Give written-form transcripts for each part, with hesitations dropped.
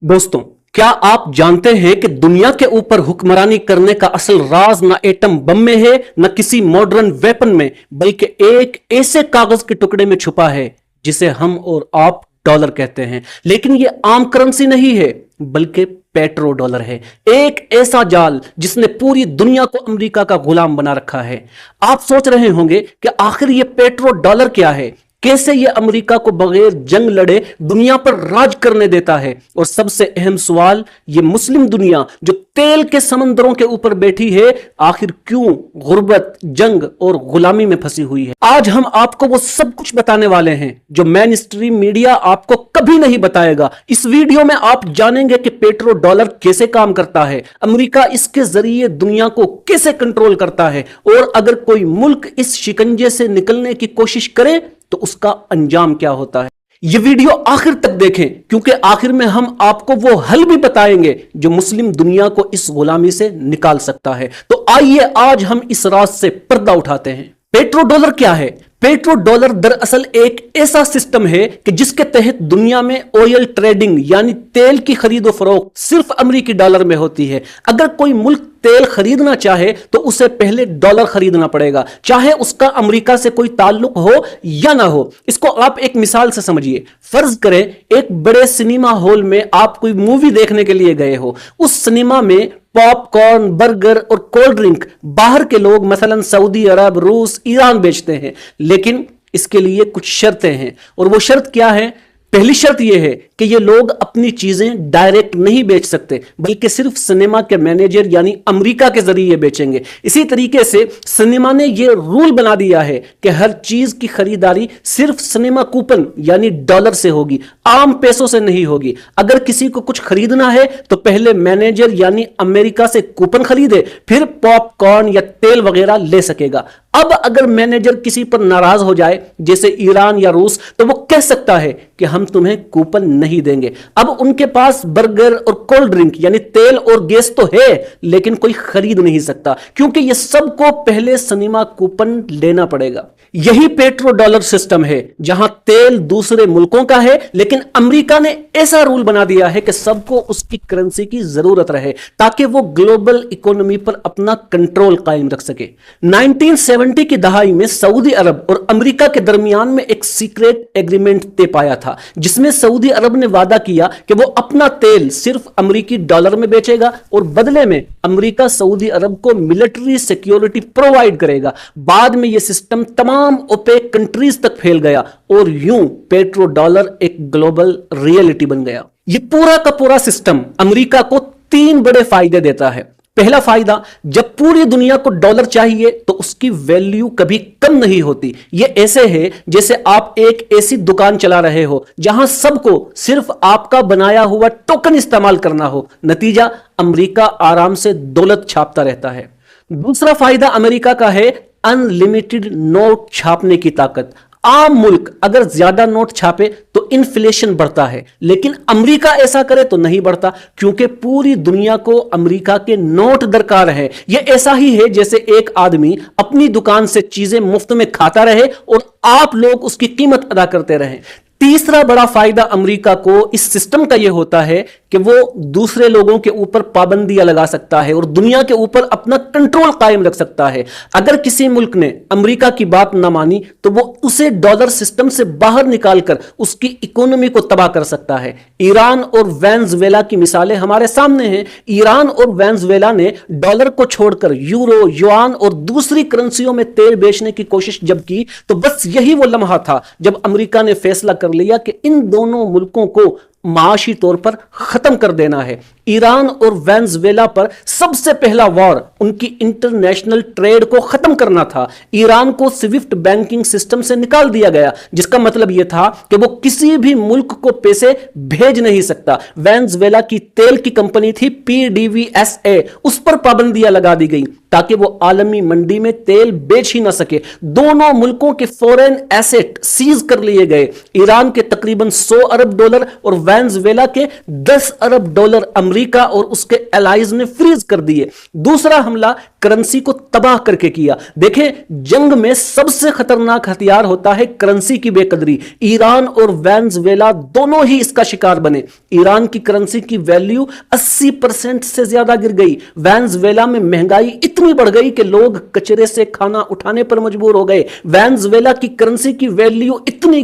दोस्तों, क्या आप जानते हैं कि दुनिया के ऊपर हुक्मरानी करने का असल राज न एटम बम में है न किसी मॉडर्न वेपन में, बल्कि एक ऐसे कागज के टुकड़े में छुपा है जिसे हम और आप डॉलर कहते हैं। लेकिन यह आम करेंसी नहीं है, बल्कि पेट्रो डॉलर है, एक ऐसा जाल जिसने पूरी दुनिया को अमेरिका का गुलाम बना रखा है। आप सोच रहे होंगे कि आखिर यह पेट्रो डॉलर क्या है, कैसे यह अमेरिका को बगैर जंग लड़े दुनिया पर राज करने देता है, और सबसे अहम सवाल, यह मुस्लिम दुनिया जो तेल के समंदरों के ऊपर बैठी है, आखिर क्यों गुर्बत, जंग और गुलामी में फंसी हुई है। आज हम आपको वो सब कुछ बताने वाले हैं जो मेन स्ट्रीम मीडिया आपको कभी नहीं बताएगा। इस वीडियो में आप जानेंगे कि पेट्रो डॉलर कैसे काम करता है, अमेरिका इसके जरिए दुनिया को कैसे कंट्रोल करता है, और अगर कोई मुल्क इस शिकंजे से निकलने की कोशिश करे तो उसका अंजाम क्या होता है। यह वीडियो आखिर तक देखें, क्योंकि आखिर में हम आपको वो हल भी बताएंगे जो मुस्लिम दुनिया को इस गुलामी से निकाल सकता है। तो आइए आज हम इस राज से पर्दा उठाते हैं। पेट्रो डॉलर क्या है? पेट्रो डॉलर दरअसल एक ऐसा सिस्टम है कि जिसके तहत दुनिया में ऑयल ट्रेडिंग यानी तेल की खरीदो फरोख्त सिर्फ अमेरिकी डॉलर में होती है। अगर कोई मुल्क तेल खरीदना चाहे तो उसे पहले डॉलर खरीदना पड़ेगा, चाहे उसका अमेरिका से कोई ताल्लुक हो या ना हो। इसको आप एक मिसाल से समझिए। फर्ज करें एक बड़े सिनेमा हॉल में आप कोई मूवी देखने के लिए गए हो। उस सिनेमा में पॉपकॉर्न, बर्गर और कोल्ड ड्रिंक बाहर के लोग मसलन सऊदी अरब, रूस, ईरान बेचते हैं, लेकिन इसके लिए कुछ शर्तें हैं। और वो शर्त क्या है? पहली शर्त यह है कि ये लोग अपनी चीजें डायरेक्ट नहीं बेच सकते, बल्कि सिर्फ सिनेमा के मैनेजर यानी अमेरिका के जरिए बेचेंगे। इसी तरीके से सिनेमा ने यह रूल बना दिया है कि हर चीज की खरीदारी सिर्फ सिनेमा कूपन यानी डॉलर से होगी, आम पैसों से नहीं होगी। अगर किसी को कुछ खरीदना है तो पहले मैनेजर यानी अमेरिका से कूपन खरीदे, फिर पॉपकॉर्न या तेल वगैरह ले सकेगा। अब अगर मैनेजर किसी पर नाराज हो जाए, जैसे ईरान या रूस, तो वो कह सकता है कि हम तुम्हें कूपन नहीं देंगे। अब उनके पास बर्गर और कोल्ड ड्रिंक यानी तेल और गैस तो है, लेकिन कोई खरीद नहीं सकता, क्योंकि ये सबको पहले सिनेमा कूपन लेना पड़ेगा। यही पेट्रो डॉलर सिस्टम है, जहां तेल दूसरे मुल्कों का है, लेकिन अमेरिका ने ऐसा रूल बना दिया है कि सबको उसकी करेंसी की जरूरत रहे, ताकि वो ग्लोबल इकोनॉमी पर अपना कंट्रोल कायम रख सके। 1970 की दहाई में सऊदी अरब और अमेरिका के दरमियान में एक सीक्रेट एग्रीमेंट तय पाया था, जिसमें सऊदी अरब ने वादा किया कि वो अपना तेल सिर्फ अमेरिकी डॉलर में बेचेगा और बदले में अमेरिका सऊदी अरब को मिलिट्री सिक्योरिटी प्रोवाइड करेगा। बाद में यह सिस्टम तमाम ओपेक कंट्रीज तक फैल गया और यूं पेट्रो डॉलर एक ग्लोबल रियलिटी बन गया। यह पूरा का पूरा सिस्टम अमेरिका को 3 बड़े फायदे देता है। पहला फायदा, जब पूरी दुनिया को डॉलर चाहिए तो उसकी वैल्यू कभी कम नहीं होती। यह ऐसे है जैसे आप एक ऐसी दुकान चला रहे हो जहां सबको सिर्फ आपका बनाया हुआ टोकन इस्तेमाल करना हो। नतीजा, अमेरिका आराम से दौलत छापता रहता है। दूसरा फायदा अमेरिका का है अनलिमिटेड नोट छापने की ताकत। आम मुल्क अगर ज्यादा नोट छापे तो इन्फ्लेशन बढ़ता है, लेकिन अमेरिका ऐसा करे तो नहीं बढ़ता, क्योंकि पूरी दुनिया को अमेरिका के नोट दरकार है। यह ऐसा ही है जैसे एक आदमी अपनी दुकान से चीजें मुफ्त में खाता रहे और आप लोग उसकी कीमत अदा करते रहें। तीसरा बड़ा फायदा अमेरिका को इस सिस्टम का यह होता है कि वो दूसरे लोगों के ऊपर पाबंदियां लगा सकता है और दुनिया के ऊपर अपना कंट्रोल कायम रख सकता है। अगर किसी मुल्क ने अमेरिका की बात ना मानी तो वो उसे डॉलर सिस्टम से बाहर निकालकर उसकी इकोनॉमी को तबाह कर सकता है। ईरान और वेनेजुएला की मिसालें हमारे सामने हैं। ईरान और वेनेजुएला ने डॉलर को छोड़कर यूरो, युआन और दूसरी करेंसियों में तेल बेचने की कोशिश जब की, तो बस यही वो लम्हा था जब अमेरिका ने फैसला कर लिया कि इन दोनों मुल्कों को माशी तौर पर खत्म कर देना है। ईरान और वेनेजुएला पर सबसे पहला वॉर उनकी इंटरनेशनल ट्रेड को खत्म करना था। ईरान को स्विफ्ट बैंकिंग सिस्टम से निकाल दिया गया, जिसका मतलब यह था कि वो किसी भी मुल्क को पैसे भेज नहीं सकता। वेनेजुएला की तेल की कंपनी थी PDVSA, उस पर पाबंदियां लगा दी गई ताकि वो आलमी मंडी में तेल बेच ही ना सके। दोनों मुल्कों के फॉरेन एसेट सीज कर लिए गए। ईरान के तकरीबन 100 अरब डॉलर और वेनेजुएला के 10 अरब डॉलर अमेरिका और उसके एलाइज ने फ्रीज कर दिए। दूसरा, हमला करेंसी को तबाह करके किया। देखें, जंग में सबसे खतरनाक हथियार होता है करेंसी की बेकदरी। ईरान और वेनेजुएला दोनों ही इसका शिकार बने। ईरान की करेंसी की वैल्यू 80% से ज्यादा गिर गई। वेनेजुएला में महंगाई इतनी बढ़ गई कि लोग कचरे से खाना उठाने पर मजबूर हो गए। वेनेजुएला की करेंसी की वैल्यू इतनी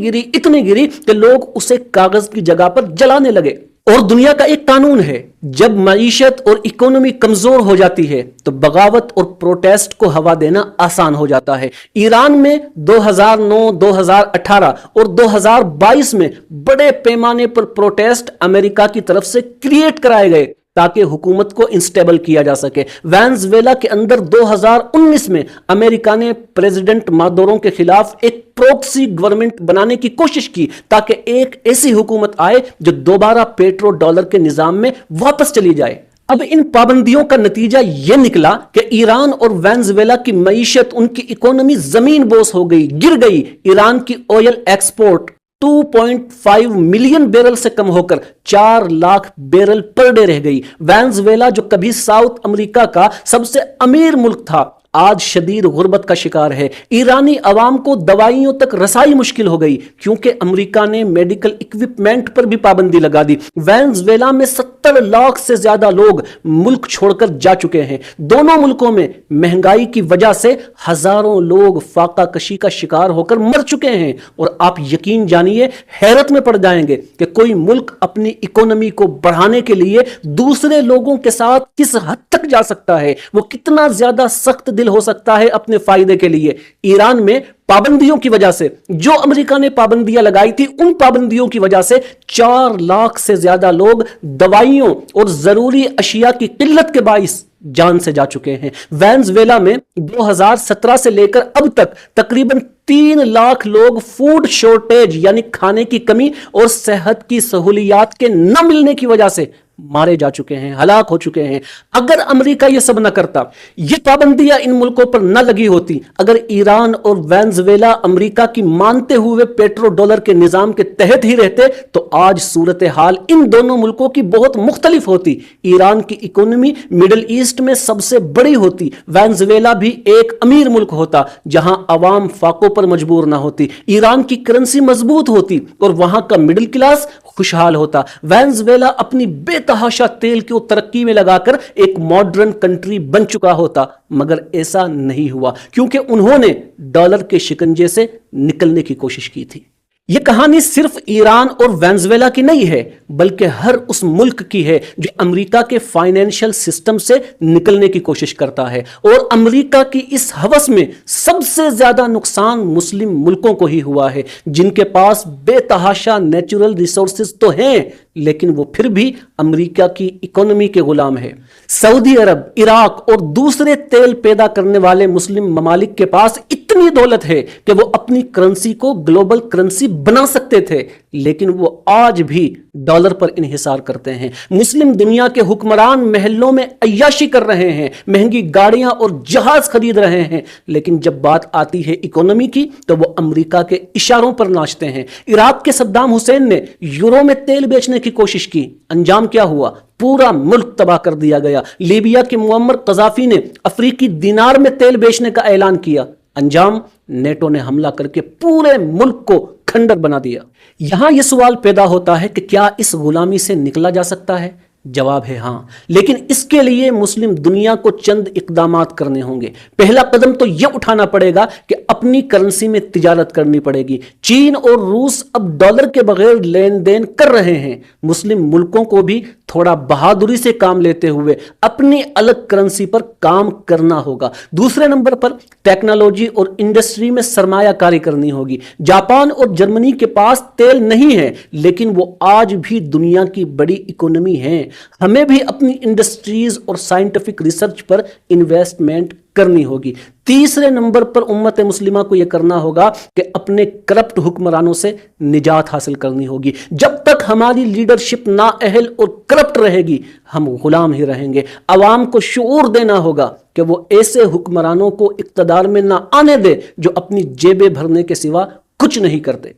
गिरी कि लोग उसे कागज की जगह पर जलाने लगे। और दुनिया का एक कानून है, जब मईशत और इकोनॉमी कमजोर हो जाती है तो बगावत और प्रोटेस्ट को हवा देना आसान हो जाता है। ईरान में 2009, 2018 और 2022 में बड़े पैमाने पर प्रोटेस्ट अमेरिका की तरफ से क्रिएट कराए गए ताकि हुकूमत को इंस्टेबल किया जा सके। वेनेजुएला के अंदर 2019 में अमेरिका ने प्रेसिडेंट मादुरो के खिलाफ एक प्रॉक्सी गवर्नमेंट बनाने की कोशिश की ताकि एक ऐसी हुकूमत आए जो दोबारा पेट्रो डॉलर के निजाम में वापस चली जाए। अब इन पाबंदियों का नतीजा यह निकला कि ईरान और वेनेजुएला की मईशत, उनकी इकोनॉमी जमीन बोस हो गई, गिर गई। ईरान की ऑयल एक्सपोर्ट 2.5 मिलियन बैरल से कम होकर 4 लाख बैरल पर डे रह गई। वेनेजुएला जो कभी साउथ अमेरिका का सबसे अमीर मुल्क था, आज शदीद गुर्बत का शिकार है। ईरानी अवाम को दवाइयों तक रसाई मुश्किल हो गई क्योंकि अमेरिका ने मेडिकल इक्विपमेंट पर भी पाबंदी लगा दी। वेनेजुएला में 70 लाख से ज्यादा लोग मुल्क छोड़कर जा चुके हैं। दोनों मुल्कों में महंगाई की वजह से हजारों लोग फाका कशी का शिकार होकर मर चुके हैं। और आप यकीन जानिए, हैरत में पड़ जाएंगे कि कोई मुल्क अपनी इकोनॉमी को बढ़ाने के लिए दूसरे लोगों के साथ किस हद तक जा सकता है, वो कितना ज्यादा सख्त दिल हो सकता है अपने फायदे के लिए। ईरान में पाबंदियों की वजह से, जो अमेरिका ने पाबंदियां लगाई थी, उन पाबंदियों की वजह से 4 लाख से ज्यादा लोग दवाइयों और जरूरी अशिया की किल्लत के बाइस जान से जा चुके हैं। वेनेजुएला में 2017 से लेकर अब तक तकरीबन 3 लाख लोग फूड शॉर्टेज यानी खाने की कमी और सेहत की सहूलियात के न मिलने की वजह से मारे जा चुके हैं, हलाक हो चुके हैं। अगर अमेरिका यह सब न करता, ये पाबंदियां इन मुल्कों पर न लगी होती, अगर ईरान और वेनेजुएला अमेरिका की मानते हुए पेट्रो डॉलर के निजाम के तहत ही रहते तो आज सूरत हाल इन दोनों मुल्कों की बहुत मुख्तलिफ होती। ईरान की इकोनॉमी मिडिल ईस्ट में सबसे बड़ी होती, वेनेजुएला भी एक अमीर मुल्क होता जहां अवाम फाकों पर मजबूर ना होती, ईरान की करेंसी मजबूत होती और वहां का मिडिल क्लास खुशहाल होता। वेनेजुएला अपनी बेतहाशा तेल की तरक्की में लगाकर एक मॉडर्न कंट्री बन चुका होता, मगर ऐसा नहीं हुआ क्योंकि उन्होंने डॉलर के शिकंजे से निकलने की कोशिश की थी। यह कहानी सिर्फ ईरान और वेनेजुएला की नहीं है, बल्कि हर उस मुल्क की है जो अमेरिका के फाइनेंशियल सिस्टम से निकलने की कोशिश करता है। और अमेरिका की इस हवस में सबसे ज्यादा नुकसान मुस्लिम मुल्कों को ही हुआ है, जिनके पास बेतहाशा नेचुरल रिसोर्सेज तो हैं, लेकिन वो फिर भी अमेरिका की इकोनॉमी के गुलाम है। सऊदी अरब, इराक और दूसरे तेल पैदा करने वाले मुस्लिम ममालिक के पास इतनी दौलत है कि वो अपनी करेंसी को ग्लोबल करेंसी बना सकते थे, लेकिन वो आज भी डॉलर पर इन्हिसार करते हैं। मुस्लिम दुनिया के हुक्मरान महलों में अय्याशी कर रहे हैं, महंगी गाड़ियां और जहाज खरीद रहे हैं, लेकिन जब बात आती है इकोनॉमी की तो वो अमेरिका के इशारों पर नाचते हैं। इराक के सद्दाम हुसैन ने यूरो में तेल बेचने की कोशिश की, अंजाम क्या हुआ? पूरा मुल्क तबाह कर दिया गया। लीबिया के मुअम्मर कज़ाफी ने अफ्रीकी दिनार में तेल बेचने का ऐलान किया, अंजाम नेटो ने हमला करके पूरे मुल्क को खंडर बना दिया। यहां यह सवाल पैदा होता है कि क्या इस गुलामी से निकला जा सकता है? जवाब है हाँ, लेकिन इसके लिए मुस्लिम दुनिया को चंद इकदामात करने होंगे। पहला कदम तो यह उठाना पड़ेगा कि अपनी करेंसी में तिजारत करनी पड़ेगी। चीन और रूस अब डॉलर के बगैर लेन देन कर रहे हैं। मुस्लिम मुल्कों को भी थोड़ा बहादुरी से काम लेते हुए अपनी अलग करेंसी पर काम करना होगा। दूसरे नंबर पर टेक्नोलॉजी और इंडस्ट्री में सरमायाकारी करनी होगी। जापान और जर्मनी के पास तेल नहीं है, लेकिन वो आज भी दुनिया की बड़ी इकोनॉमी है। हमें भी अपनी इंडस्ट्रीज और साइंटिफिक रिसर्च पर इन्वेस्टमेंट करनी होगी। तीसरे नंबर पर उम्मत मुस्लिमा को यह करना होगा कि अपने करप्ट हुक्मरानों से निजात हासिल करनी होगी। जब तक हमारी लीडरशिप नाअहल और करप्ट रहेगी, हम गुलाम ही रहेंगे। अवाम को शऊर देना होगा कि वो ऐसे हुक्मरानों को इक्तदार में ना आने दे जो अपनी जेबें भरने के सिवा कुछ नहीं करते।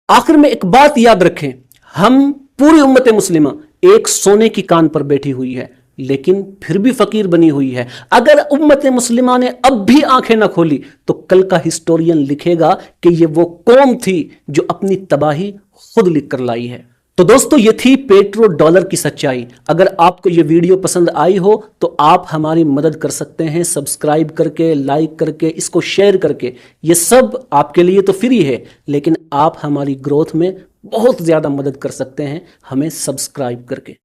आखिर में एक बात याद रखें, हम पूरी उम्मत मुस्लिमा एक सोने की कान पर बैठी हुई है। लेकिन फिर भी फकीर बनी हुई है। अगर उम्मत मुस्लिमा ने अब भी आंखें न खोली तो कल का हिस्टोरियन लिखेगा कि ये वो कौम थी जो अपनी तबाही खुद लिख कर लाई है। तो दोस्तों, ये थी पेट्रो डॉलर की सच्चाई। अगर आपको ये वीडियो पसंद आई हो तो आप हमारी मदद कर सकते हैं सब्सक्राइब करके, लाइक करके, इसको शेयर करके। ये सब आपके लिए तो फ्री है, लेकिन आप हमारी ग्रोथ में बहुत ज़्यादा मदद कर सकते हैं हमें सब्सक्राइब करके।